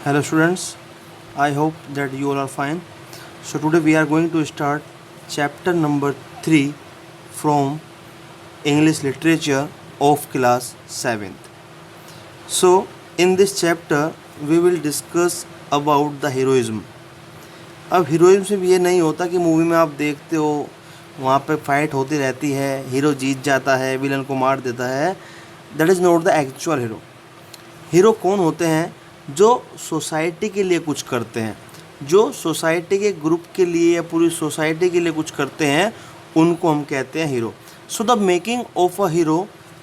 Hello students, I hope that you all are fine. So today we are going to start chapter number 3 from English literature of class 7th. So in this chapter we will discuss about the heroism. अब heroism सिर्फ ये नहीं होता कि movie में आप देखते हो वहाँ पे फाइट होती रहती है, हीरो जीत जाता है, विलन को मार देता है. That is not the actual hero. Hero कौन होते हैं? जो सोसाइटी के लिए कुछ करते हैं, जो सोसाइटी के ग्रुप के लिए या पूरी सोसाइटी के लिए कुछ करते हैं, उनको हम कहते हैं hero. So the making of a hero,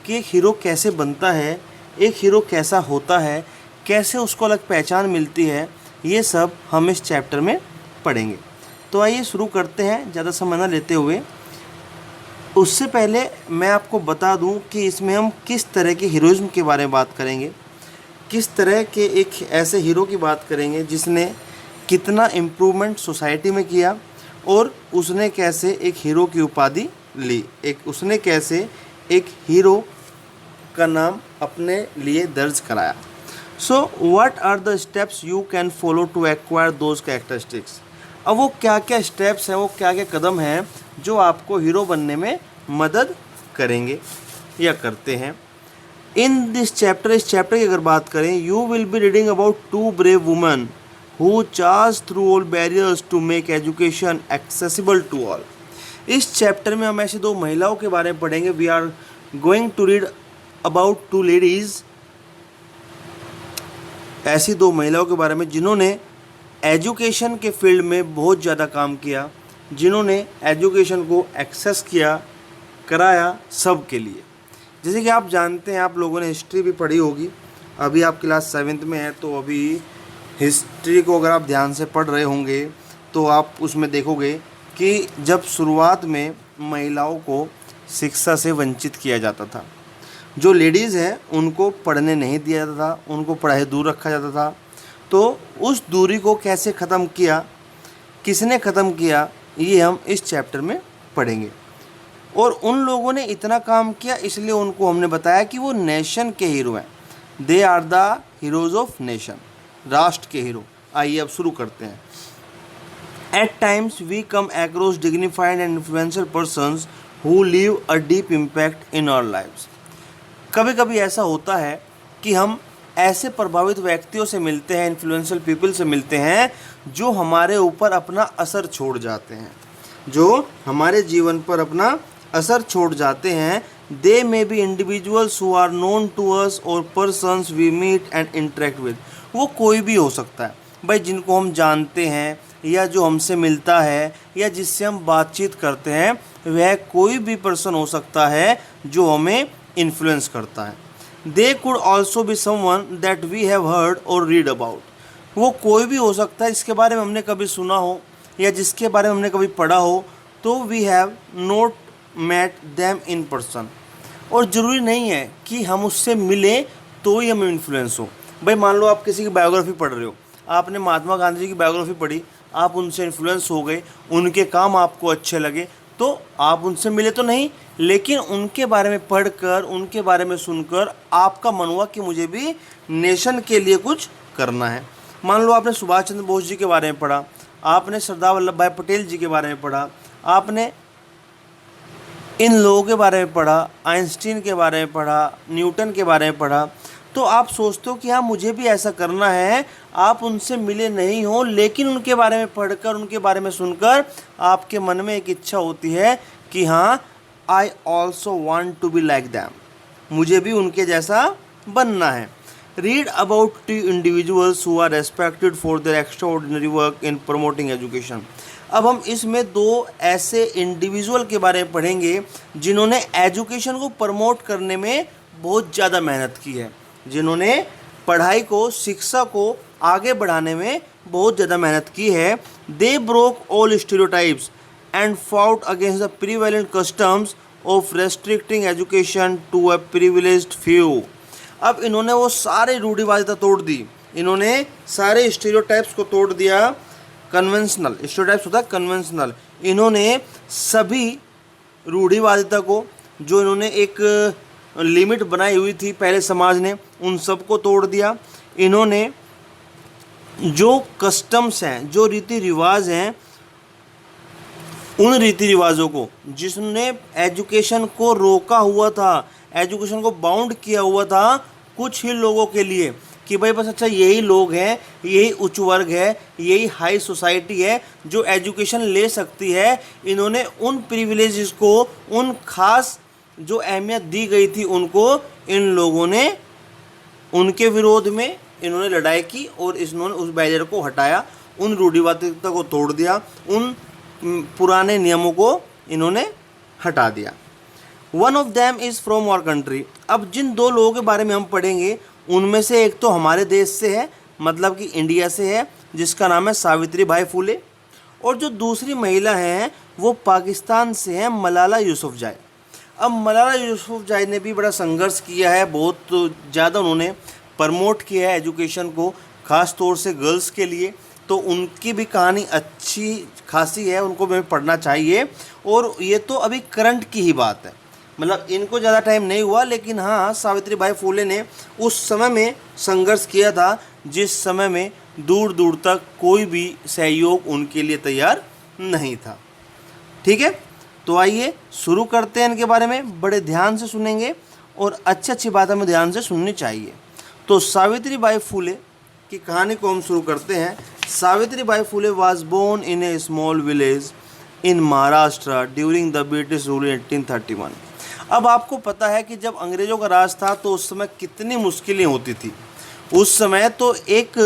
कि एक हीरो कैसे बनता है, एक हीरो कैसा होता है, कैसे उसको अलग पहचान मिलती है, ये सब हम इस चैप्टर में पढ़ेंगे. तो आइए शुरू करते हैं ज़्यादा समय न लेते हुए. उससे पहले मैं आपको बता दूं कि इसमें हम किस तरह के हीरोइज्म के बारे में बात करेंगे, किस तरह के एक ऐसे हीरो की बात करेंगे जिसने कितना इम्प्रूवमेंट सोसाइटी में किया और उसने कैसे एक हीरो की उपाधि ली, उसने कैसे एक हीरो का नाम अपने लिए दर्ज कराया. So what are the steps you can follow to acquire those characteristics. अब वो क्या क्या स्टेप्स हैं, वो क्या क्या कदम हैं जो आपको हीरो बनने में मदद करेंगे या करते हैं. इन दिस चैप्टर, इस चैप्टर की अगर बात करें, you will be reading about two brave women who charge through all barriers to make education accessible to all. इस चैप्टर में हम ऐसी दो महिलाओं के बारे में पढ़ेंगे. We are going to read about two ladies, ऐसी दो महिलाओं के बारे में जिन्होंने एजुकेशन के फील्ड में बहुत ज़्यादा काम किया, जिन्होंने एजुकेशन को एक्सेस किया, कराया सब के लिए. जैसे कि आप जानते हैं, आप लोगों ने हिस्ट्री भी पढ़ी होगी. अभी आप क्लास 7th में हैं तो अभी हिस्ट्री को अगर आप ध्यान से पढ़ रहे होंगे तो आप उसमें देखोगे कि जब शुरुआत में महिलाओं को शिक्षा से वंचित किया जाता था, जो लेडीज़ हैं उनको पढ़ने नहीं दिया जाता था, उनको पढ़ाई दूर रखा जाता था. तो उस दूरी को कैसे ख़त्म किया, किसने ख़त्म किया, ये हम इस चैप्टर में पढ़ेंगे. और उन लोगों ने इतना काम किया इसलिए उनको हमने बताया कि वो नेशन के हीरो हैं. They are the heroes of nation, राष्ट्र के हीरो. आइए अब शुरू करते हैं. At times we come across dignified and influential persons who leave a deep impact in our lives. कभी कभी ऐसा होता है कि हम ऐसे प्रभावित व्यक्तियों से मिलते हैं, इन्फ्लुएंशियल पीपल से मिलते हैं जो हमारे ऊपर अपना असर छोड़ जाते हैं, जो हमारे जीवन पर अपना असर छोड़ जाते हैं. They may be individuals who are known to us or persons we meet and interact with. वो कोई भी हो सकता है भाई, जिनको हम जानते हैं या जो हमसे मिलता है या जिससे हम बातचीत करते हैं, वह कोई भी पर्सन हो सकता है जो हमें इन्फ्लुएंस करता है. They could also be someone that we have heard or read about. वो कोई भी हो सकता है जिसके बारे में हमने कभी सुना हो या जिसके बारे में हमने कभी पढ़ा हो. तो we have not met them in person. और ज़रूरी नहीं है कि हम उससे मिले तो ही हमें इन्फ्लुएंस हो. भाई मान लो आप किसी की बायोग्राफी पढ़ रहे हो, आपने महात्मा गांधी जी की बायोग्राफी पढ़ी, आप उनसे इन्फ्लुएंस हो गए, उनके काम आपको अच्छे लगे, तो आप उनसे मिले तो नहीं, लेकिन उनके बारे में पढ़कर, उनके बारे में सुनकर आपका मन हुआ कि मुझे भी नेशन के लिए कुछ करना है. मान लो आपने सुभाष चंद्र बोस जी के बारे में पढ़ा, आपने सरदार वल्लभ भाई पटेल जी के बारे में पढ़ा, आपने इन लोगों के बारे में पढ़ा, आइंस्टीन के बारे में पढ़ा, न्यूटन के बारे में पढ़ा, तो आप सोचते हो कि हाँ मुझे भी ऐसा करना है. आप उनसे मिले नहीं हो, लेकिन उनके बारे में पढ़कर, उनके बारे में सुनकर आपके मन में एक इच्छा होती है कि हाँ I also want to be like them, मुझे भी उनके जैसा बनना है. Read about two individuals who are respected for their extraordinary work in promoting education. अब हम इसमें दो ऐसे इंडिविजुअल के बारे में पढ़ेंगे जिन्होंने एजुकेशन को प्रमोट करने में बहुत ज़्यादा मेहनत की है, जिन्होंने पढ़ाई को, शिक्षा को आगे बढ़ाने में बहुत ज़्यादा मेहनत की है. They broke all stereotypes and fought against the prevalent customs of restricting education to a privileged few. अब इन्होंने वो सारे रूढ़िवादिता तोड़ दी, इन्होंने सारे स्टीरियोटाइप्स को तोड़ दिया. कन्वेंशनल स्टीरियोटाइप्स होता है कन्वेंशनल. इन्होंने सभी रूढ़िवादिता को, जो इन्होंने एक लिमिट बनाई हुई थी पहले समाज ने, उन सबको तोड़ दिया. इन्होंने जो कस्टम्स हैं, जो रीति रिवाज हैं, उन रीति रिवाजों को जिसने एजुकेशन को रोका हुआ था, एजुकेशन को बाउंड किया हुआ था कुछ ही लोगों के लिए, कि भाई बस अच्छा यही लोग हैं, यही उच्च वर्ग है, यही हाई सोसाइटी है जो एजुकेशन ले सकती है। इन्होंने उन प्रिविलेजेस को, उन खास जो अहमियत दी गई थी उनको, इन लोगों ने उनके विरोध में इन्होंने लड़ाई की और इन्होंने उस बैरियर को हटाया, उन रूढ़िवादिता को तोड़ दिया, उन पुराने नियमों को इन्होंने हटा दिया। One of them is from our country. अब जिन दो लोगों के बारे में हम पढ़ेंगे उनमें से एक तो हमारे देश से है, मतलब कि इंडिया से है, जिसका नाम है सावित्री बाई फुले, और जो दूसरी महिला हैं वो पाकिस्तान से हैं, मलाला यूसुफजई। अब मलाला यूसुफजई ने भी बड़ा संघर्ष किया है, बहुत ज़्यादा उन्होंने प्रमोट किया है एजुकेशन को, ख़ास तौर से गर्ल्स के लिए। तो उनकी भी कहानी अच्छी खासी है, उनको हमें पढ़ना चाहिए। और ये तो अभी करंट की ही बात है, मतलब इनको ज़्यादा टाइम नहीं हुआ, लेकिन हाँ सावित्री बाई फुले ने उस समय में संघर्ष किया था जिस समय में दूर दूर तक कोई भी सहयोग उनके लिए तैयार नहीं था। ठीक है, तो आइए शुरू करते हैं इनके बारे में। बड़े ध्यान से सुनेंगे और अच्छी अच्छी बात हमें ड्यान से सुननी चाहिए। तो सावित्री बाई फुले की कहानी को हम शुरू करते हैं। Savitri Bai Phule was born in a small village in Maharashtra during the British rule in 1831। अब आपको पता है कि जब अंग्रेज़ों का राज था तो उस समय कितनी मुश्किलें होती थी। उस समय तो एक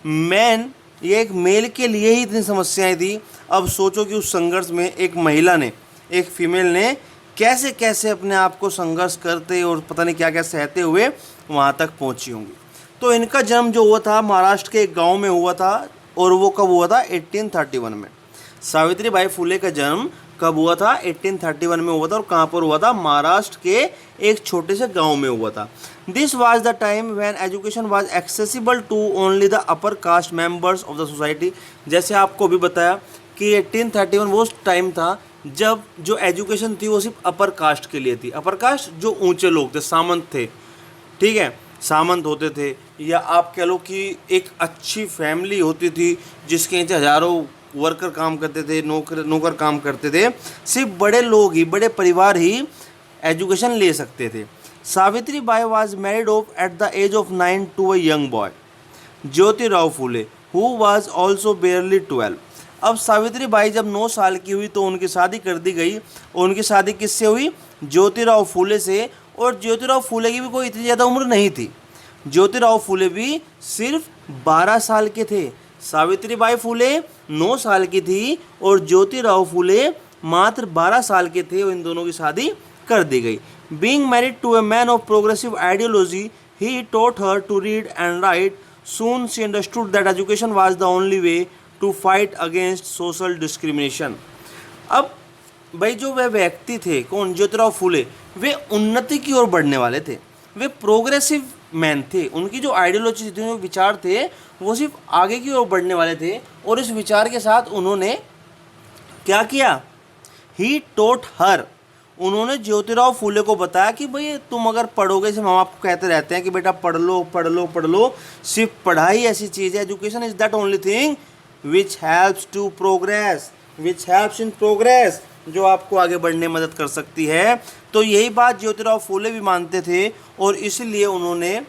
मैन या एक मेल के लिए ही इतनी समस्याएं थी। अब सोचो कि उस संघर्ष में एक महिला ने, एक फीमेल ने कैसे कैसे अपने आप को संघर्ष करते और पता नहीं क्या क्या सहते हुए वहाँ तक पहुँची होंगी। तो इनका जन्म जो हुआ था महाराष्ट्र के एक गांव में हुआ था, और वो कब हुआ था? 1831 में। सावित्री बाई फुले का जन्म कब हुआ था? 1831 में हुआ था। और कहाँ पर हुआ था? महाराष्ट्र के एक छोटे से गांव में हुआ था। This was the time when education was accessible to only the upper caste members of the society. जैसे आपको भी बताया कि 1831 वो टाइम था जब जो एजुकेशन थी वो सिर्फ अपर कास्ट के लिए थी। अपर कास्ट जो ऊंचे लोग थे, सामंत थे, ठीक है, सामंत होते थे, या आप कह लो कि एक अच्छी फैमिली होती थी जिसके नीचे हज़ारों वर्कर काम करते थे, नौकर काम करते थे। सिर्फ बड़े लोग ही, बड़े परिवार ही एजुकेशन ले सकते थे। Savitri Bai was married off at the age of 9 to a young boy Jyotirao Phule who was also barely 12। अब सावित्री बाई जब 9 साल की हुई तो उनकी शादी कर दी गई। और उनकी शादी किससे हुई? ज्योतिराव फुले से। और ज्योतिराव फुले की भी कोई इतनी ज़्यादा उम्र नहीं थी। ज्योतिराव फुले भी सिर्फ 12 साल के थे। सावित्री बाई फुले 9 साल की थी और ज्योतिराव फुले मात्र 12 साल के थे, और इन दोनों की शादी कर दी गई। Being married to a man of progressive ideology he taught her to read and write. Soon she understood that education was the only way to fight against social discrimination. अब भाई जो वह व्यक्ति थे, कौन? ज्योतिराव फुले, वे उन्नति की ओर बढ़ने वाले थे, वे प्रोग्रेसिव मैन थे। उनकी जो आइडियोलॉजी थी, जो विचार थे, वो सिर्फ आगे की ओर बढ़ने वाले थे। और इस विचार के साथ उन्होंने क्या किया? ही टोट हर, उन्होंने ज्योतिराव फुले को बताया कि भाई तुम अगर पढ़ोगे, जैसे हम आपको कहते रहते हैं कि बेटा पढ़ लो पढ़ लो पढ़ लो, सिर्फ पढ़ाई ऐसी चीज़ है, education is that only thing which helps to progress, which helps in progress, जो आपको आगे बढ़ने में मदद कर सकती है। तो यही बात ज्योतिराव फुले भी मानते थे, और इसलिए उन्होंने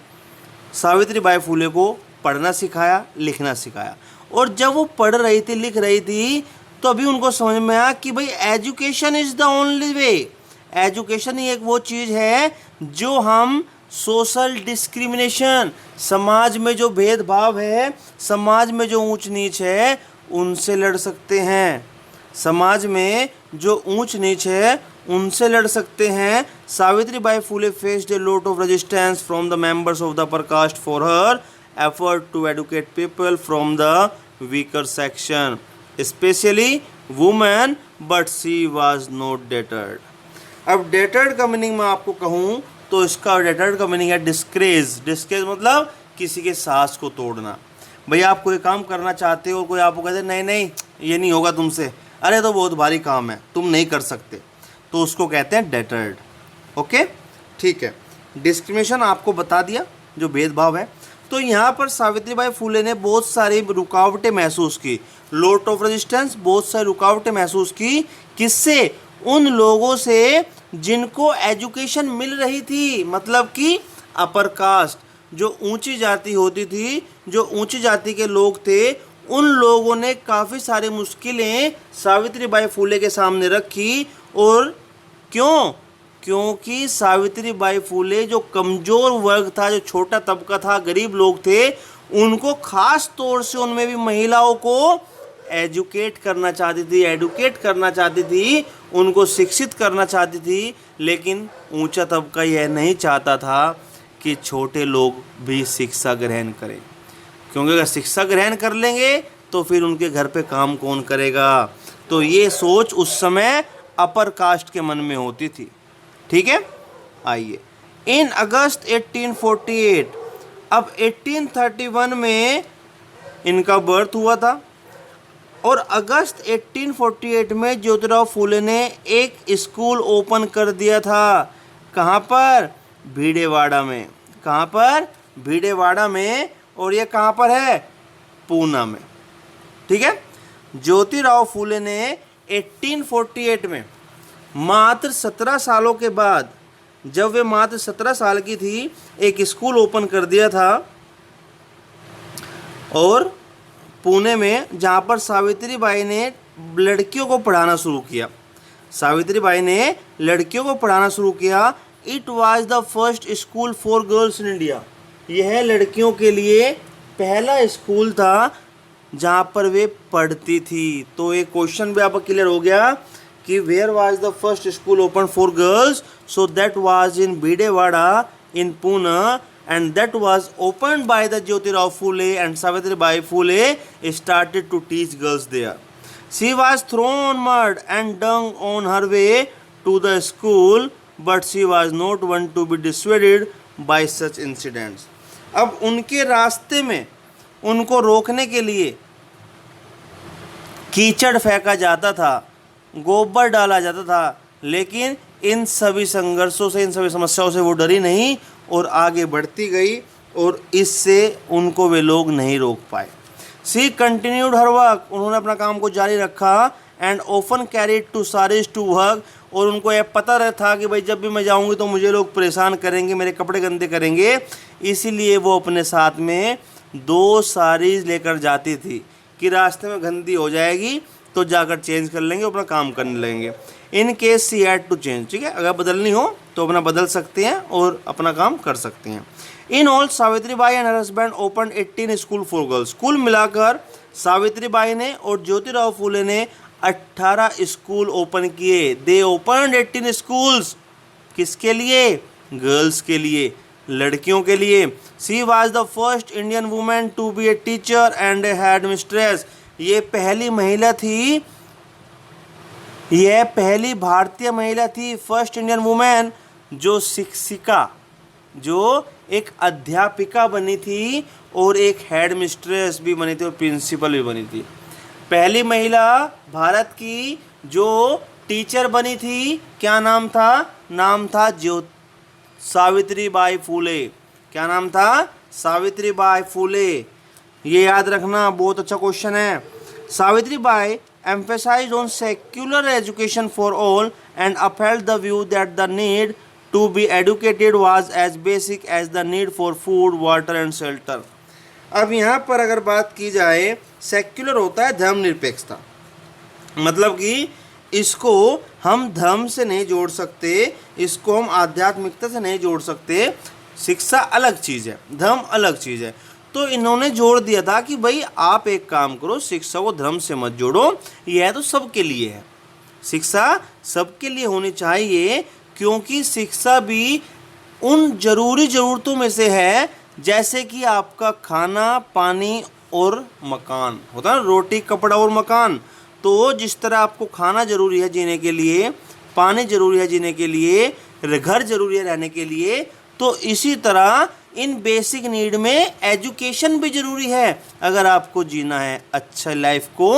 सावित्री बाई फुले को पढ़ना सिखाया, लिखना सिखाया। और जब वो पढ़ रही थी, लिख रही थी, तो अभी उनको समझ में आया कि भाई education is the only way. Education ही एक वो चीज़ है जो हम सोशल डिस्क्रिमिनेशन, समाज में जो भेदभाव है, समाज में जो ऊंच नीच है, उनसे लड़ सकते हैं। समाज में जो ऊंच नीच है उनसे लड़ सकते हैं। Savitri Bai Phule faced a lot of resistance from the members of the upper caste for her effort to educate people from the weaker section, especially women, but she was not deterred. अब डेटर्ड का मीनिंग मैं आपको कहूँ तो इसका डेटर्ड का meaning है डिस्क्रेज। डिस्क्रेज मतलब किसी के साहस को तोड़ना। भैया आप कोई काम करना चाहते हो, कोई आपको कहते नहीं नहीं ये नहीं होगा तुमसे, अरे तो बहुत भारी काम है, तुम नहीं कर सकते, तो उसको कहते हैं डेटर्ड। ओके, ठीक है, डिस्क्रिमिनेशन आपको बता दिया, जो भेदभाव है। तो यहाँ पर सावित्रीबाई फुले ने बहुत सारी रुकावटें महसूस की, लॉट ऑफ रेजिस्टेंस, बहुत सारी रुकावटें महसूस की। किससे? उन लोगों से जिनको एजुकेशन मिल रही थी, मतलब कि अपर कास्ट, जो ऊंची जाति होती थी, जो ऊंची जाति के लोग थे, उन लोगों ने काफ़ी सारी मुश्किलें सावित्रीबाई फुले के सामने रखी। और क्यों? क्योंकि सावित्रीबाई फुले जो कमज़ोर वर्ग था, जो छोटा तबका था, गरीब लोग थे, उनको खास तौर से उनमें भी महिलाओं को एजुकेट करना चाहती थी, उनको शिक्षित करना चाहती थी। लेकिन ऊंचा तबका यह नहीं चाहता था कि छोटे लोग भी शिक्षा ग्रहण करें, क्योंकि अगर शिक्षा ग्रहण कर लेंगे तो फिर उनके घर पे काम कौन करेगा। तो ये सोच उस समय अपर कास्ट के मन में होती थी। ठीक है, आइए इन अगस्त 1848, अब 1831 में इनका बर्थ हुआ था और अगस्त 1848 में ज्योतिराव फुले ने एक स्कूल ओपन कर दिया था। कहाँ पर? भीडेवाड़ा में। कहाँ पर? भीडेवाड़ा में। और ये कहाँ पर है? पूना में। ठीक है, ज्योतिराव फुले ने 1848 में मात्र 17 सालों के बाद, जब वे मात्र 17 साल की थी, एक स्कूल ओपन कर दिया था और पुणे में, जहाँ पर सावित्रीबाई ने लड़कियों को पढ़ाना शुरू किया। सावित्रीबाई ने लड़कियों को पढ़ाना शुरू किया। It was the first school for girls in India. यह लड़कियों के लिए पहला स्कूल था जहाँ पर वे पढ़ती थी। तो एक क्वेश्चन भी आपका क्लियर हो गया कि where was the first school open for girls, so that was in Bhidewada in Poona, and that was opened by the Jyotirao Phule, and Savitribai Phule started to teach girls there. She was thrown mud and dung on her way to the school, but she was not one to be dissuaded by such incidents. अब उनके रास्ते में उनको रोकने के लिए कीचड़ फेंका जाता था, गोबर डाला जाता था, लेकिन इन सभी संघर्षों से, इन सभी समस्याओं से वो डरी नहीं और आगे बढ़ती गई और इससे उनको वे लोग नहीं रोक पाए। सी कंटिन्यूड हर वर्क, उन्होंने अपना काम को जारी रखा। And often carried two saris to work, और उनको यह पता रहता कि भाई जब भी मैं जाऊंगी तो मुझे लोग परेशान करेंगे, मेरे कपड़े गंदे करेंगे, इसीलिए वो अपने साथ में 2 साड़ीज लेकर जाती थी कि रास्ते में गंदी हो जाएगी तो जाकर चेंज कर लेंगे, अपना काम करने लगेंगे। In case she had to change, ठीक है, अगर बदलनी हो तो अपना बदल सकते हैं और अपना काम कर सकते हैं। In all Savitribai and her husband open 18 school for girls. कुल मिलाकर सावित्रीबाई ने और ज्योतिराव फुले ने 18 स्कूल ओपन किए। दे ओपन 18 स्कूल्स, किसके लिए? गर्ल्स के लिए, लड़कियों के लिए। She was the first Indian women to be a teacher and a head mistress. ये पहली महिला थी, यह पहली भारतीय महिला थी, फर्स्ट इंडियन वुमेन, जो शिक्षिका, जो एक अध्यापिका बनी थी और एक हेड मिस्ट्रेस भी बनी थी और प्रिंसिपल भी बनी थी। पहली महिला भारत की जो टीचर बनी थी, क्या नाम था? नाम था सावित्रीबाई फुले। क्या नाम था? सावित्रीबाई फुले। ये याद रखना, बहुत अच्छा क्वेश्चन है। Savitribai emphasized on secular education for all and upheld the view that the need to be educated was as basic as the need for food, water and shelter. अब यहाँ पर अगर बात की जाए, सेक्युलर होता है धर्मनिरपेक्षता, मतलब कि इसको हम धर्म से नहीं जोड़ सकते, इसको हम आध्यात्मिकता से नहीं जोड़ सकते। शिक्षा अलग चीज़ है, धर्म अलग चीज़ है। तो इन्होंने जोड़ दिया था कि भाई आप एक काम करो, शिक्षा को धर्म से मत जोड़ो, यह तो सबके लिए है, शिक्षा सबके लिए होनी चाहिए, क्योंकि शिक्षा भी उन जरूरी ज़रूरतों में से है, जैसे कि आपका खाना, पानी और मकान होता है, रोटी, कपड़ा और मकान। तो जिस तरह आपको खाना ज़रूरी है जीने के लिए, पानी ज़रूरी है जीने के लिए, घर ज़रूरी है रहने के लिए, तो इसी तरह इन बेसिक नीड में एजुकेशन भी ज़रूरी है, अगर आपको जीना है, अच्छा लाइफ को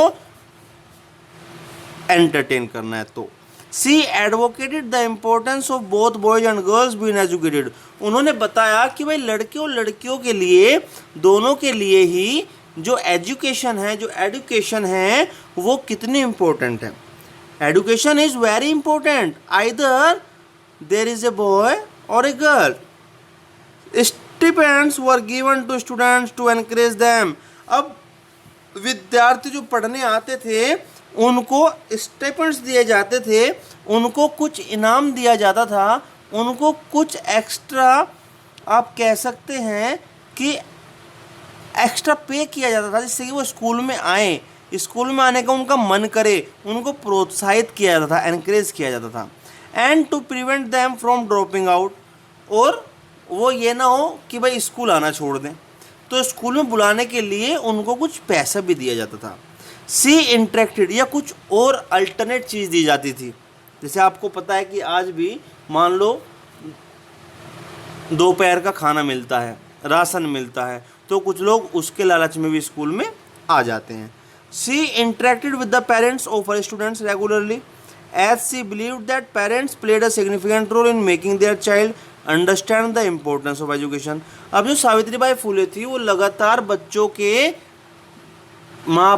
एंटरटेन करना है। तो she advocated the importance of both boys and girls being educated. उन्होंने बताया कि भाई लड़के और लड़कियों के लिए, दोनों के लिए ही जो एजुकेशन है, जो एडुकेशन है वो कितनी इम्पोर्टेंट है। Education is very important, either there is a boy or a girl. Stipends were given to students to encourage them. अब विद्यार्थी जो पढ़ने आते थे उनको स्टिपेंड्स दिए जाते थे, उनको कुछ इनाम दिया जाता था, उनको कुछ एक्स्ट्रा, आप कह सकते हैं कि एक्स्ट्रा पे किया जाता था, जिससे कि वो स्कूल में आए, स्कूल में आने का उनका मन करे, उनको प्रोत्साहित किया जाता था, एनकरेज किया जाता था। And to prevent them from dropping out, और वो ये ना हो कि भाई स्कूल आना छोड़ दें, तो स्कूल में बुलाने के लिए उनको कुछ पैसा भी दिया जाता था। सी इंटरेक्टेड, या कुछ और अल्टरनेट चीज़ दी जाती थी। जैसे आपको पता है कि आज भी मान लो दोपहर का खाना मिलता है, राशन मिलता है, तो कुछ लोग उसके लालच में भी स्कूल में आ जाते हैं। She interacted with the parents of her students regularly as she believed that parents played a significant role in making their child understand the importance of education. अब जो सावित्रीबाई फुले थी वो लगातार बच्चों के माँ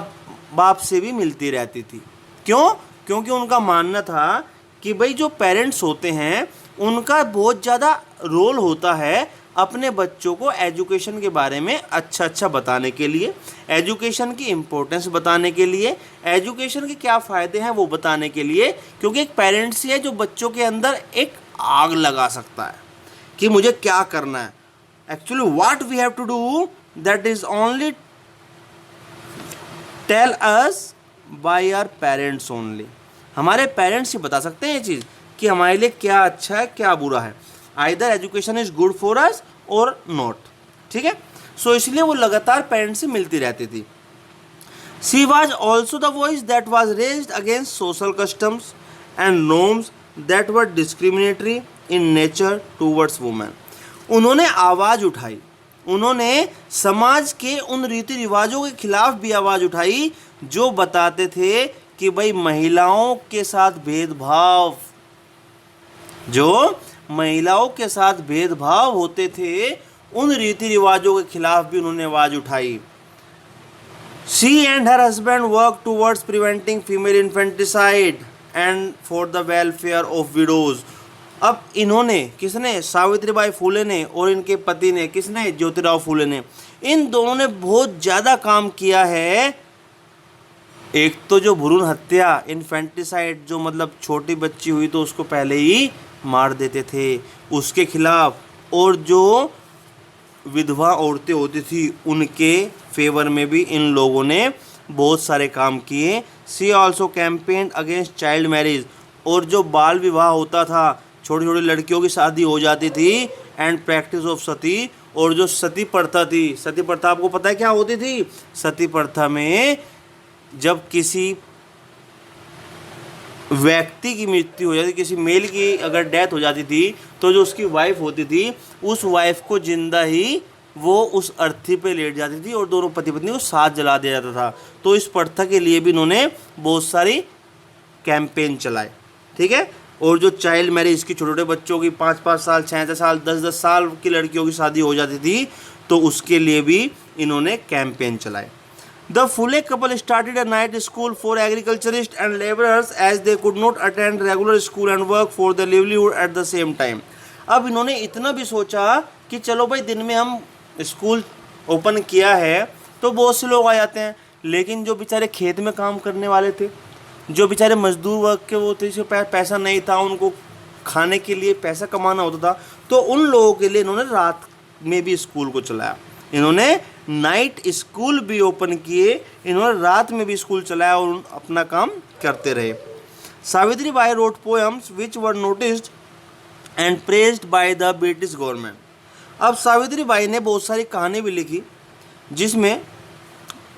बाप से भी मिलती रहती थी। क्यों? क्योंकि उनका मानना था कि भाई जो पेरेंट्स होते हैं उनका बहुत ज़्यादा रोल होता है अपने बच्चों को एजुकेशन के बारे में अच्छा बताने के लिए, एजुकेशन की इम्पोर्टेंस बताने के लिए, एजुकेशन के क्या फ़ायदे हैं वो बताने के लिए। क्योंकि एक पेरेंट्स ही है जो बच्चों के अंदर एक आग लगा सकता है कि मुझे क्या करना है। Actually what we have to do, that is only tell us by our parents only. हमारे पेरेंट्स ही बता सकते हैं ये चीज़ कि हमारे लिए क्या अच्छा है, क्या बुरा है। Either education is good for us और नॉट, ठीक है। सो इसलिए वो लगातार पेरेंट्स से मिलती रहती थी। She was also the voice that was raised against social customs and norms that were discriminatory in nature towards women. उन्होंने आवाज़ उठाई, उन्होंने समाज के उन रीति रिवाजों के खिलाफ भी आवाज़ उठाई जो बताते थे कि भाई महिलाओं के साथ भेदभाव, जो महिलाओं के साथ भेदभाव होते थे, उन रीति रिवाजों के खिलाफ भी उन्होंने आवाज़ उठाई। She and her husband work towards preventing female infanticide and for the welfare of widows. अब इन्होंने, किसने? सावित्रीबाई फुले ने, और इनके पति ने, किसने? ज्योतिराव फुले ने। इन दोनों ने बहुत ज़्यादा काम किया है। एक तो जो भ्रूण हत्या, इन्फेंटिसाइड, जो मतलब छोटी बच्ची हुई तो उसको पहले ही मार देते थे, उसके खिलाफ, और जो विधवा औरतें होती थी उनके फेवर में भी इन लोगों ने बहुत सारे काम किए। She also campaigned against child marriage, और जो बाल विवाह होता था, छोटी छोटी लड़कियों की शादी हो जाती थी, एंड प्रैक्टिस ऑफ सती, और जो सती प्रथा थी, सती प्रथा आपको पता है क्या होती थी? सती प्रथा में जब किसी व्यक्ति की मृत्यु हो जाती, किसी मेल की अगर डेथ हो जाती थी, तो जो उसकी वाइफ होती थी उस वाइफ को जिंदा ही वो उस अर्थी पे लेट जाती थी और दोनों पति पत्नी को साथ जला दिया जाता था। तो इस प्रथा के लिए भी इन्होंने बहुत सारी कैंपेन चलाए, ठीक है। और जो चाइल्ड मैरिज की, छोटे छोटे बच्चों की 5-5 साल, 6-6 साल, 10-10 साल की लड़कियों की शादी हो जाती थी, तो उसके लिए भी इन्होंने कैंपेन चलाए। The Phule couple started a night school for agriculturists and laborers as they could not attend regular school and work for their livelihood at the same time. अब इन्होंने इतना भी सोचा कि चलो भाई दिन में हम स्कूल ओपन किया है तो बहुत से लोग आ जाते हैं, लेकिन जो बेचारे खेत में काम करने वाले थे, जो बेचारे मजदूर वर्ग के वो थे, जिसके पैसा नहीं था, उनको खाने के लिए पैसा कमाना होता था, तो उन लोगों के लिए इन्होंने रात में भी स्कूल को चलाया। इन्होंने नाइट स्कूल भी ओपन किए, इन्होंने रात में भी स्कूल चलाया और अपना काम करते रहे। Savitri Bai wrote poems which were noticed and praised by the British government. अब सावित्री बाई ने बहुत सारी कहानी भी लिखी जिसमें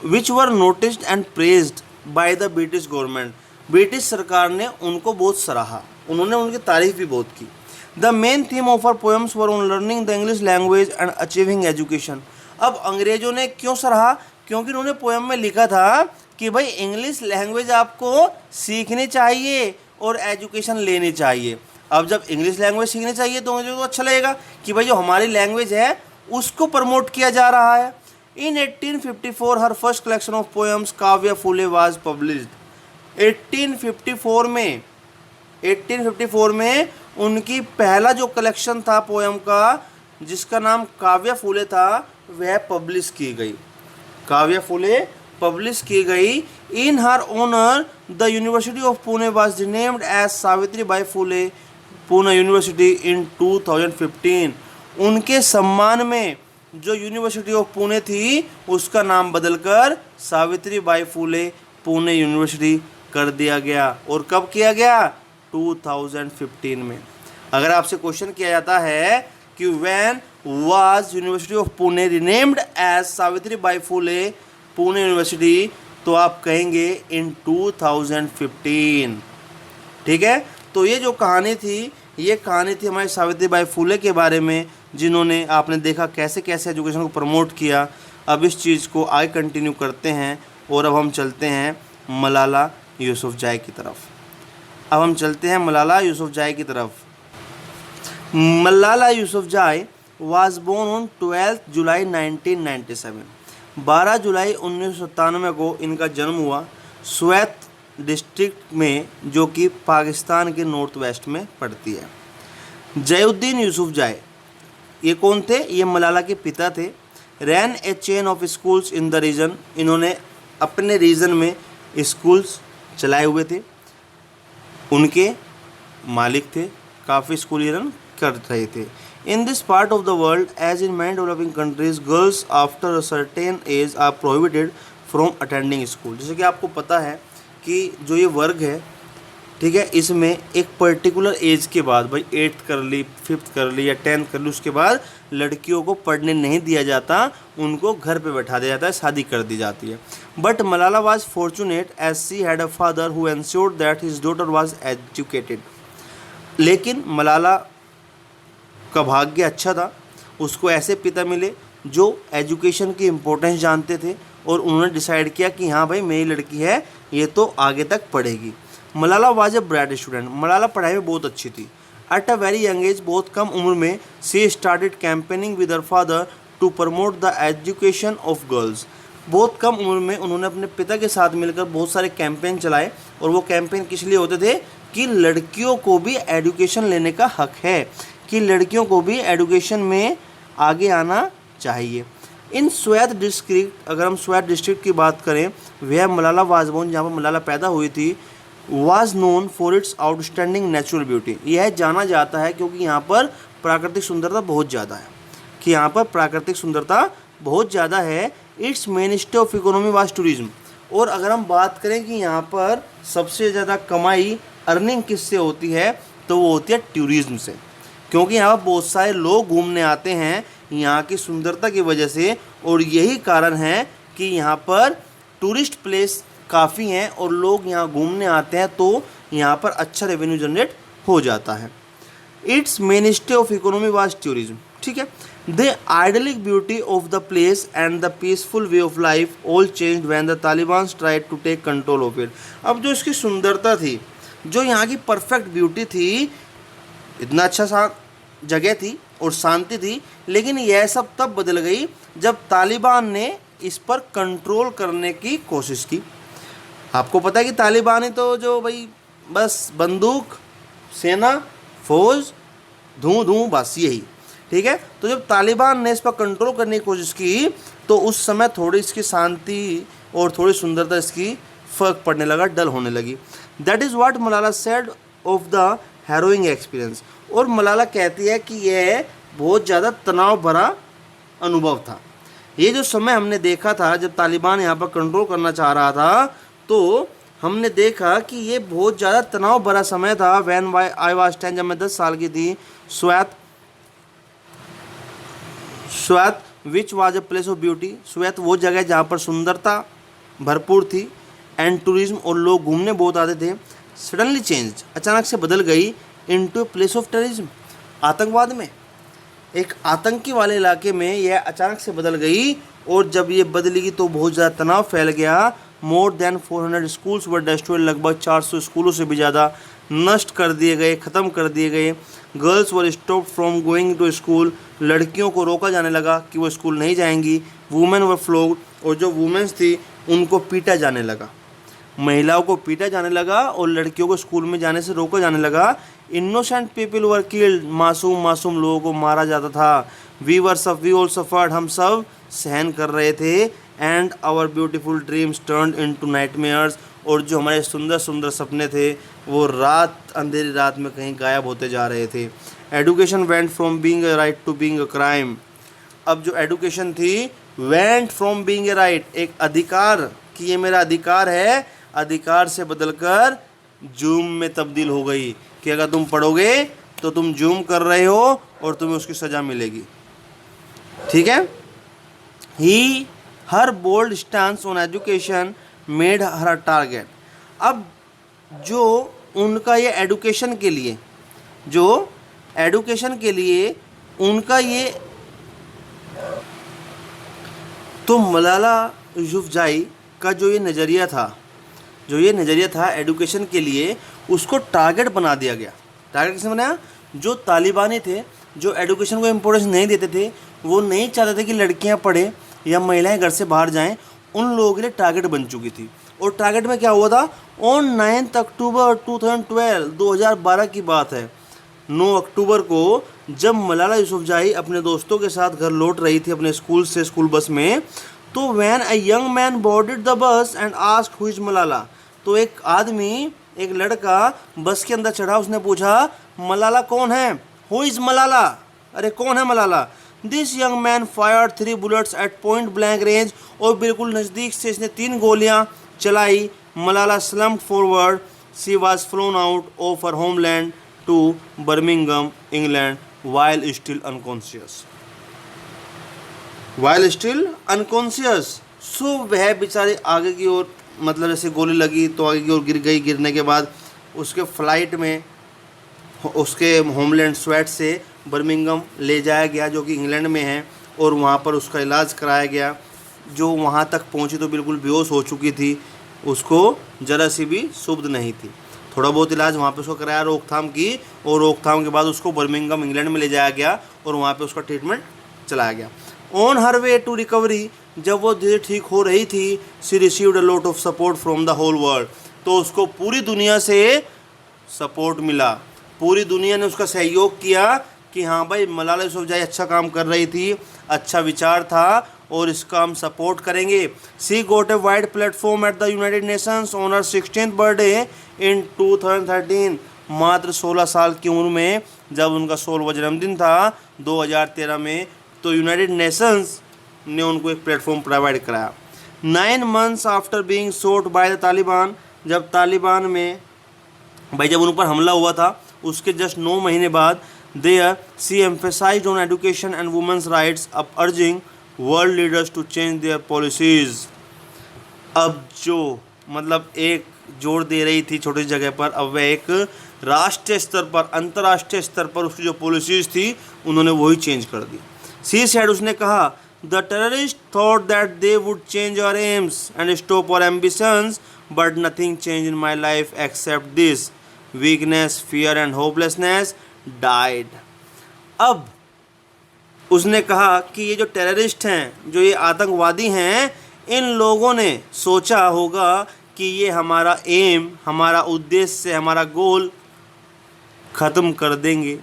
which were noticed and praised by the British government, British सरकार ने उनको बहुत सराहा, उन्होंने उनकी तारीफ भी बहुत की। The main theme of our poems were on learning the English language and achieving education. अब अंग्रेजों ने क्यों सराहा? क्योंकि उन्होंने पोएम में लिखा था कि भाई इंग्लिश लैंग्वेज आपको सीखनी चाहिए और एजुकेशन लेनी चाहिए। अब जब इंग्लिश लैंग्वेज सीखनी चाहिए तो मुझे तो अच्छा लगेगा कि भाई जो हमारी लैंग्वेज है उसको प्रमोट किया जा रहा है। इन 1854 हर फर्स्ट कलेक्शन ऑफ पोएम्स काव्य फूले वाज पब्लिश्ड। 1854 में उनकी पहला जो कलेक्शन था पोएम का जिसका नाम काव्य फूले था वह पब्लिश की गई, काव्य फूले पब्लिश की गई। In her honour the university of Pune was renamed as Savitri Bai Phule Pune university in 2015। उनके सम्मान में जो यूनिवर्सिटी ऑफ पुणे थी उसका नाम बदलकर सावित्री बाई फूले पुणे यूनिवर्सिटी कर दिया गया। और कब किया गया? 2015 में। अगर आपसे क्वेश्चन किया जाता है कि when was university of Pune renamed as Savitri Bai Phule Pune university, तो आप कहेंगे इन 2015। ठीक है, तो ये जो कहानी थी ये कहानी थी हमारे सावित्री बाई फूले के बारे में, जिन्होंने आपने देखा कैसे कैसे एजुकेशन को प्रमोट किया। अब इस चीज़ को आगे कंटिन्यू करते हैं और अब हम चलते हैं मलाला यूसुफजई की तरफ। अब हम चलते हैं मलाला यूसुफजई की तरफ। Malala Yousafzai was born on 12 जुलाई 1997। 12 जुलाई 1997 को इनका जन्म हुआ स्वैत डिस्ट्रिक्ट में, जो कि पाकिस्तान के नॉर्थ वेस्ट में पड़ती है। जयुद्दीन यूसुफजई ये कौन थे? ये मलाला के पिता थे। Ran a chain of schools in the region, इन्होंने अपने रीजन में स्कूल्स चलाए हुए थे, उनके मालिक थे, काफ़ी स्कूल ये रन कर रहे थे। In this part of the world as in many developing countries girls after a certain age are prohibited from attending school. जैसे कि आपको पता है कि जो ये वर्ग है, ठीक है, इसमें एक पर्टिकुलर एज के बाद, भाई 8th कर ली, 5th कर ली या 10th कर ली, उसके बाद लड़कियों को पढ़ने नहीं दिया जाता, उनको घर पे बैठा दिया जाता है, शादी कर दी जाती है। But Malala was fortunate as she had a father who ensured that his daughter was educated. लेकिन मलाला का भाग्य अच्छा था, उसको ऐसे पिता मिले जो एजुकेशन की इम्पोर्टेंस जानते थे और उन्होंने डिसाइड किया कि हाँ भाई मेरी लड़की है ये तो आगे तक पढ़ेगी। Malala was a bright student. Malala पढ़ाई में बहुत अच्छी थी। At a very young age, बहुत कम उम्र में, she started campaigning with her father to promote the education of girls. बहुत कम उम्र में उन्होंने अपने पिता के साथ मिलकर बहुत सारे कैंपेन चलाए और वो कैंपेन किस लिए होते थे कि लड़कियों को भी एजुकेशन लेने का हक है, कि लड़कियों को भी एजुकेशन में आगे आना चाहिए। इन स्वैत डिस्ट्रिक्ट, अगर हम स्वैत डिस्ट्रिक्ट की बात करें, वह मलाला वाज बोर्न, जहाँ पर मलाला पैदा हुई थी, was known for its outstanding natural beauty. यह जाना जाता है क्योंकि यहाँ पर प्राकृतिक सुंदरता बहुत ज़्यादा है, कि यहाँ पर प्राकृतिक सुंदरता बहुत ज़्यादा है। Its mainstay of economy was tourism. और अगर हम बात करें कि यहाँ पर सबसे ज़्यादा कमाई, अर्निंग किससे होती है, तो वो होती है टूरिज्म से, क्योंकि यहाँ पर बहुत सारे लोग घूमने आते हैं यहाँ की सुंदरता की वजह से, और यही कारण है कि यहाँ पर टूरिस्ट प्लेस काफ़ी हैं और लोग यहाँ घूमने आते हैं, तो यहाँ पर अच्छा रेवेन्यू जनरेट हो जाता है। Its mainstay of economy was tourism. ठीक है, the idyllic beauty of the place and the peaceful way of life all changed when the Taliban tried to take control of it. अब जो इसकी सुंदरता थी, जो यहाँ की परफेक्ट ब्यूटी थी, इतना अच्छा जगह थी और शांति थी, लेकिन यह सब तब बदल गई जब तालिबान ने इस पर कंट्रोल करने की कोशिश की। आपको पता है कि तालिबान ही तो जो भाई बस बंदूक, सेना, फौज, धूं धूं, बस यही। ठीक है, तो जब तालिबान ने इस पर कंट्रोल करने की कोशिश की तो उस समय थोड़ी इसकी शांति और थोड़ी सुंदरता इसकी फ़र्क पड़ने लगा, डल होने लगी। That is what Malala said of the harrowing experience. और मलाला कहती है कि यह बहुत ज़्यादा तनाव भरा अनुभव था। ये जो समय हमने देखा था जब तालिबान यहाँ पर कंट्रोल करना चाह रहा था, तो हमने देखा कि ये बहुत ज़्यादा तनाव भरा समय था। वैन आई वाज 10, जब मैं 10 साल की थी। Swat which was a place of beauty. Swat वो जगह जहाँ पर सुंदरता भरपूर थी, एंड टूरिज्म, और लोग घूमने बहुत आते थे। सडनली चेंज, अचानक से बदल गई इनटू प्लेस ऑफ टेररिज्म, आतंकवाद में। एक आतंकी वाले इलाके में यह अचानक से बदल गई, और जब ये बदलेगी तो बहुत ज़्यादा तनाव फैल गया। मोर देन 400 स्कूल्स वर डेस्ट्रॉयड, लगभग 400 स्कूलों से भी ज़्यादा नष्ट कर दिए गए, ख़त्म कर दिए गए। Girls were stop from going to school, लड़कियों को रोका जाने लगा कि वो स्कूल नहीं जाएंगी। वुमेन वर फ्लोग्ड, और जो वुमेन्स थी उनको पीटा जाने लगा, महिलाओं को पीटा जाने लगा और लड़कियों को स्कूल में जाने से रोका जाने लगा। इनोसेंट पीपल वर किल्ड, मासूम लोगों को मारा जाता था। वी ऑल सफर्ड, हम सब सहन कर रहे थे। And our beautiful dreams turned into nightmares, और जो हमारे सुंदर सुंदर सपने थे वो अंधेरी रात में कहीं गायब होते जा रहे थे। Education went from being a right to being a crime. अब जो एडुकेशन थी went from being a right, एक अधिकार कि ये मेरा अधिकार है, अधिकार से बदलकर जुर्म में तब्दील हो गई कि अगर तुम पढ़ोगे तो तुम जुर्म कर रहे हो और तुम्हें उसकी सज़ा मिलेगी। ठीक है। He her bold stance on education made her target. अब जो उनका ये एडुकेशन के लिए, उनका ये, तो मलाला यूसुफजाई का जो ये नज़रिया था एडुकेशन के लिए, उसको टारगेट बना दिया गया। टारगेट किसने बनाया? जो तालिबानी थे, जो एडुकेशन को इम्पोर्टेंस नहीं देते थे, वो नहीं चाहते थे कि लड़कियां पढ़ें या महिलाएं घर से बाहर जाएं, उन लोगों के लिए टारगेट बन चुकी थी। और टारगेट में क्या हुआ था? ऑन 9 अक्टूबर 2012, 2012 की बात है, 9 अक्टूबर को जब मलाला यूसुफजाई अपने दोस्तों के साथ घर लौट रही थी अपने स्कूल से, स्कूल बस में, तो when a young man boarded the bus and asked who is Malala, तो एक लड़का बस के अंदर चढ़ा, उसने पूछा मलाला कौन है? हु इज मलाला, अरे कौन है Malala? This young man fired 3 bullets at point blank range, और बिल्कुल नज़दीक से इसने 3 गोलियां चलाई। Malala slumped forward, she was flown out of her homeland to Birmingham, England, while still unconscious। So वह बेचारे आगे की ओर, मतलब जैसे गोली लगी तो आगे की ओर गिर गई। गिरने के बाद उसके फ्लाइट में उसके होमलैंड स्वेट से बर्मिंघम ले जाया गया, जो कि इंग्लैंड में है, और वहाँ पर उसका इलाज कराया गया। जो वहाँ तक पहुँची तो बिल्कुल बेहोश हो चुकी थी, उसको ज़रा सी भी सुब्ध नहीं थी। थोड़ा बहुत इलाज वहाँ पे उसको कराया, रोकथाम की, और रोकथाम के बाद उसको बर्मिंघम इंग्लैंड में ले जाया गया और वहाँ पे उसका ट्रीटमेंट चलाया गया। On her way to recovery, जब वो धीरे ठीक हो रही थी, she received a lot of support from the whole world, तो उसको पूरी दुनिया से सपोर्ट मिला। पूरी दुनिया ने उसका सहयोग किया कि हाँ भाई मलाला यूसुफजाई अच्छा काम कर रही थी, अच्छा विचार था और इसका हम सपोर्ट करेंगे। She got a wide platform at the United Nations on her 16th birthday in 2013। मात्र 16 साल की उम्र में, जब उनका 16वां जन्मदिन था 2013 में, तो यूनाइटेड नेशंस ने उनको एक प्लेटफॉर्म प्रोवाइड कराया। 9 months after being shot by the Taliban, जब तालिबान में जब उन पर हमला हुआ था उसके जस्ट 9 महीने बाद, there she emphasised on education and women's rights, up urging world leaders to change their policies. अब जो मतलब एक जोर दे रही थी छोटी जगह पर, अब वह एक राष्ट्रीय स्तर पर, अंतर्राष्ट्रीय स्तर पर उसकी जो पॉलिसीज़ थी उन्होंने वही चेंज कर दी। सी सेड, उसने कहा, the terrorist thought that they would change our aims and stop our ambitions, but nothing change in my life except this, weakness, fear and hopelessness died. अब उसने कहा कि ये जो टेररिस्ट हैं, जो ये आतंकवादी हैं, इन लोगों ने सोचा होगा कि ये हमारा एम, हमारा उद्देश्य, हमारा गोल ख़त्म कर देंगे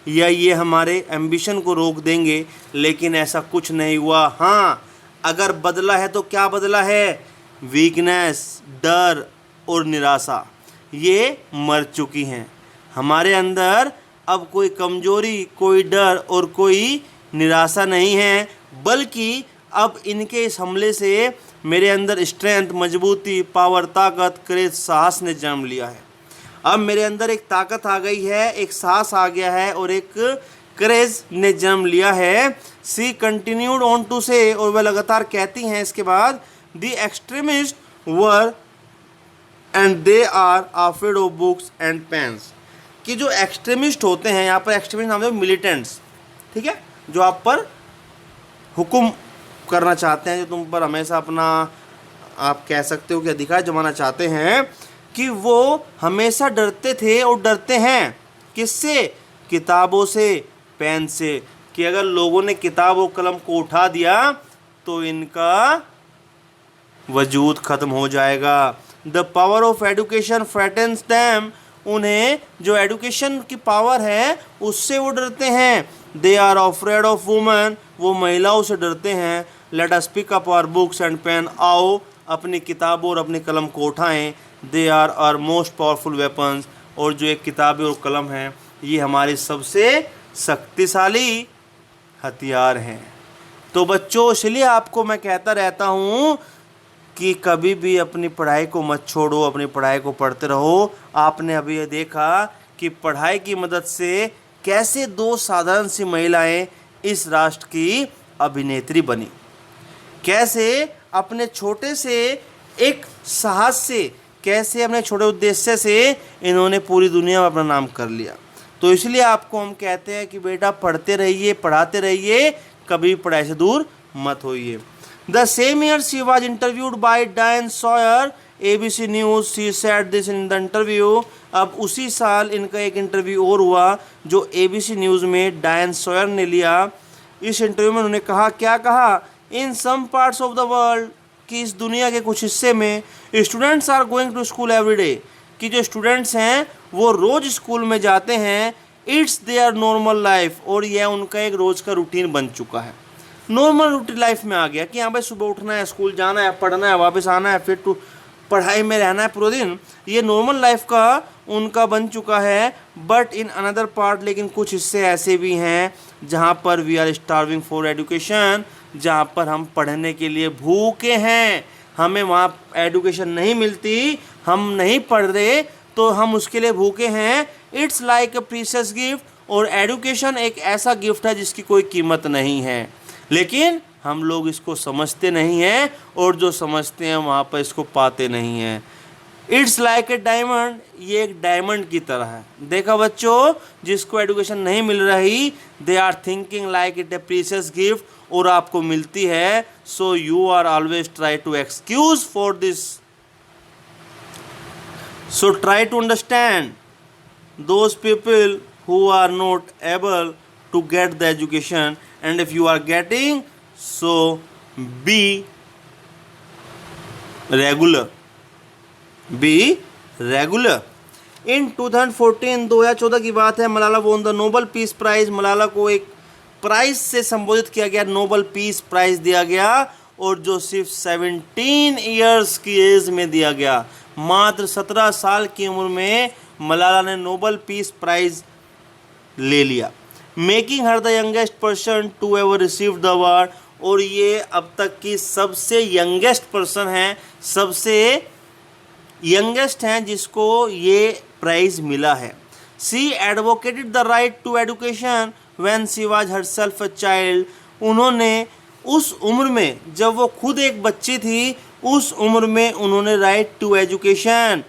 या ये हमारे एम्बिशन को रोक देंगे, लेकिन ऐसा कुछ नहीं हुआ। हाँ, अगर बदला है तो क्या बदला है? वीकनेस, डर और निराशा, ये मर चुकी हैं। हमारे अंदर अब कोई कमजोरी, कोई डर और कोई निराशा नहीं है, बल्कि अब इनके इस हमले से मेरे अंदर स्ट्रेंथ, मजबूती, पावर, ताकत, क्रेज, साहस ने जन्म लिया है। अब मेरे अंदर एक ताकत आ गई है, एक साहस आ गया है और एक क्रेज ने जन्म लिया है। सी कंटिन्यूड ऑन टू से, और वह लगातार कहती हैं इसके बाद, the extremist were and they are afraid of books and pens, कि जो एक्सट्रीमिस्ट होते हैं, यहाँ पर एक्सट्रीमिस्ट नाम है मिलिटेंट्स, ठीक है, जो आप पर हुक्म करना चाहते हैं, जो तुम पर हमेशा अपना, आप कह सकते हो कि अधिकार जमाना चाहते हैं, कि वो हमेशा डरते थे और डरते हैं किससे? किताबों से, पेन से, कि अगर लोगों ने किताब और कलम को उठा दिया तो इनका वजूद ख़त्म हो जाएगा। The power of education frightens them, उन्हें जो एडुकेशन की पावर है उससे वो डरते हैं। They are afraid of women, वो महिलाओं से डरते हैं। Let us pick up our books and pen, आओ अपनी किताबों और अपनी कलम को उठाएं। They are our most powerful weapons, और जो एक किताबें और कलम है ये हमारी सबसे शक्तिशाली हथियार हैं। तो बच्चों, इसलिए आपको मैं कहता रहता हूँ कि कभी भी अपनी पढ़ाई को मत छोड़ो, अपनी पढ़ाई को पढ़ते रहो। आपने अभी ये देखा कि पढ़ाई की मदद से कैसे दो साधारण सी महिलाएं इस राष्ट्र की अभिनेत्री बनी, कैसे अपने छोटे से एक साहस से, कैसे अपने छोटे उद्देश्य से इन्होंने पूरी दुनिया में अपना नाम कर लिया। तो इसलिए आपको हम कहते हैं कि बेटा पढ़ते रहिए, पढ़ाते रहिए, कभी पढ़ाई से दूर मत होइए। The same year she was interviewed by Diane Sawyer, ABC news, she said this in the interview. अब उसी साल इनका एक इंटरव्यू और हुआ जो ABC न्यूज़ में डायन सॉयर ने लिया। इस इंटरव्यू में उन्होंने कहा, क्या कहा? In some parts of the world, कि इस दुनिया के कुछ हिस्से में students are going to school every day, कि जो स्टूडेंट्स हैं वो रोज़ स्कूल में जाते हैं। इट्स देयर नॉर्मल लाइफ, और यह उनका एक रोज़ का रूटीन बन चुका है। नॉर्मल रूटीन लाइफ में आ गया कि हाँ भाई सुबह उठना है, स्कूल जाना है, पढ़ना है, वापस आना है, फिर पढ़ाई में रहना है पूरे दिन। ये नॉर्मल लाइफ का उनका बन चुका है। बट इन अनदर पार्ट, लेकिन कुछ हिस्से ऐसे भी हैं जहाँ पर we are starving for education, जहाँ पर हम पढ़ने के लिए भूखे हैं, हमें वहाँ एजुकेशन नहीं मिलती, हम नहीं पढ़ रहे तो हम उसके लिए भूखे हैं। It's like a precious gift, और एजुकेशन एक ऐसा गिफ्ट है जिसकी कोई कीमत नहीं है, लेकिन हम लोग इसको समझते नहीं हैं, और जो समझते हैं वहाँ पर इसको पाते नहीं हैं। इट्स लाइक ए डायमंड, ये एक डायमंड की तरह है। देखा बच्चों, जिसको एजुकेशन नहीं मिल रही, they are thinking like it a precious gift, और आपको मिलती है। So you are always try to excuse for this. So try to understand those people who are not able to get the education, and if you are getting, so be regular, be regular. In 2014, 2014 की बात है, Malala won the Nobel peace prize. Malala को एक prize से संबोधित किया गया, Nobel peace prize दिया गया, और जो सिर्फ 17 ईयर्स की एज में दिया गया। मात्र 17 साल की उम्र में मलाला ने नोबल पीस प्राइज ले लिया, making her the youngest person to ever receive the award, और ये अब तक की सबसे यंगेस्ट पर्सन हैं, सबसे यंगेस्ट हैं जिसको ये प्राइज मिला है। She advocated the right to education when she was herself a child, उन्होंने उस उम्र में, जब वो खुद एक बच्ची थी, उस उम्र में उन्होंने राइट टू एजुकेशन,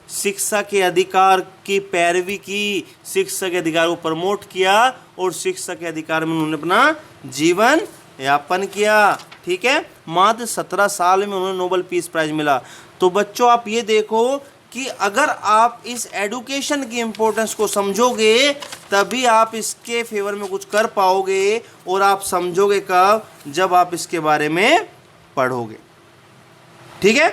शिक्षा के अधिकार की पैरवी की, शिक्षा के अधिकार को प्रमोट किया, और शिक्षा के अधिकार में उन्होंने अपना जीवन यापन किया। ठीक है, मात्र 17 साल में उन्होंने नोबेल पीस प्राइज मिला। तो बच्चों, आप ये देखो कि अगर आप इस एडुकेशन की इम्पोर्टेंस को समझोगे, तभी आप इसके फेवर में कुछ कर पाओगे, और आप समझोगे कब? जब आप इसके बारे में पढ़ोगे। ठीक है,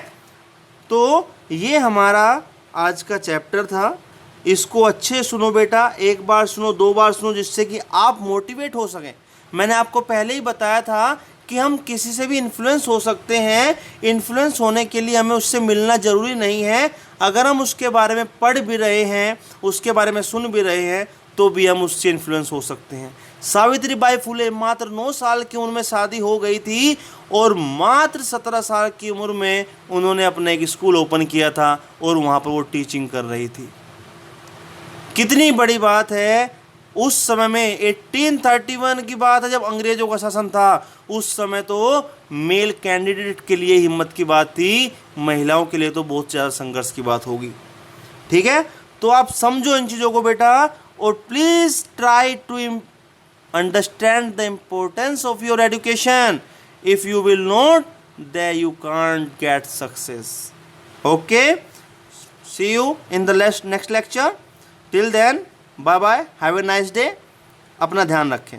तो ये हमारा आज का चैप्टर था। इसको अच्छे सुनो बेटा, एक बार सुनो, 2 बार सुनो, जिससे कि आप मोटिवेट हो सकें। मैंने आपको पहले ही बताया था कि हम किसी से भी इन्फ्लुएंस हो सकते हैं। इन्फ्लुएंस होने के लिए हमें उससे मिलना ज़रूरी नहीं है। अगर हम उसके बारे में पढ़ भी रहे हैं, उसके बारे में सुन भी रहे हैं, तो भी हम उससे इन्फ्लुएंस हो सकते हैं। सावित्री बाई फुले मात्र 9 साल की उम्र में शादी हो गई थी, और मात्र 17 साल की उम्र में उन्होंने अपना एक स्कूल ओपन किया था, और वहाँ पर वो टीचिंग कर रही थी। कितनी बड़ी बात है। उस समय में 1831 की बात है, जब अंग्रेजों का शासन था। उस समय तो मेल कैंडिडेट के लिए हिम्मत की बात थी, महिलाओं के लिए तो बहुत ज़्यादा संघर्ष की बात होगी। ठीक है, तो आप समझो इन चीज़ों को बेटा, और please try to understand the importance of your education. If you will not, then you can't get success. Okay, see you in the next lecture. Till then bye bye, have a nice day. अपना ध्यान रखें।